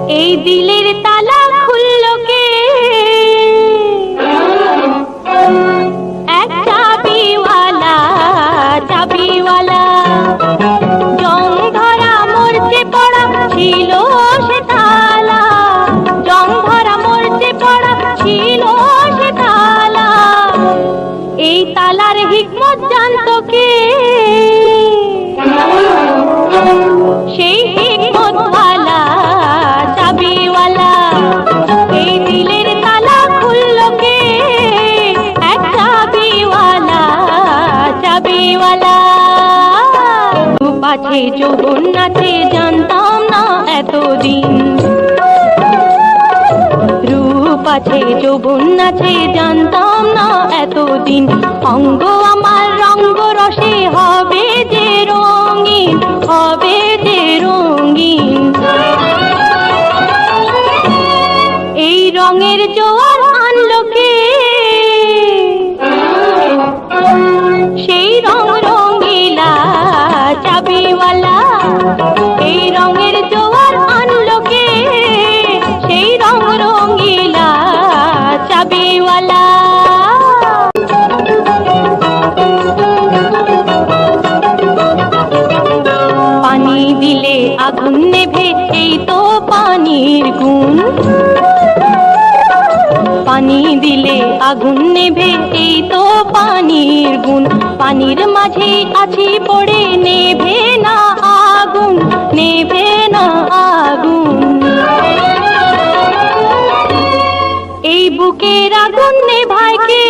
এই দিলের তালা খুললো কে? এক চাবিওয়ালা, চাবিওয়ালা। জং ধরা মরচে পড়া ছিল সে তালা, জং ধরা মরচে পড়া ছিল সে তালা। এই তালার হিকমত জানতো কে? সেই হিকমতওয়ালা, চাবিওয়ালা। এই দিলের তালা খুললো কে? এক চাবিওয়ালা, চাবিওয়ালা। রূপ আছে যৌবন আছে জানতাম না এতদিন, রূপ আছে যৌবন আছে জানতাম না এতদিন। অঙ্গ আমার রঙ্গ রসে হবে যে রঙিন, হবে যে রঙিন। এই রঙের জোয়ার আনলো কে? সেই রং রঙিলা, চাবিওয়ালা। এই রঙের জোয়ার আনলো কে? সেই রং রঙিলা, চাবিওয়ালা। পানি দিলে আগুন নেভে, এই তো পানির গুণ। পানি দিলে আগুন নেভে, এই তো পানির গুণ। পানির মাঝে আছি পড়ে, নেভে না আগুন, নেভে না আগুন। এই বুকের আগুন নেভায় কে?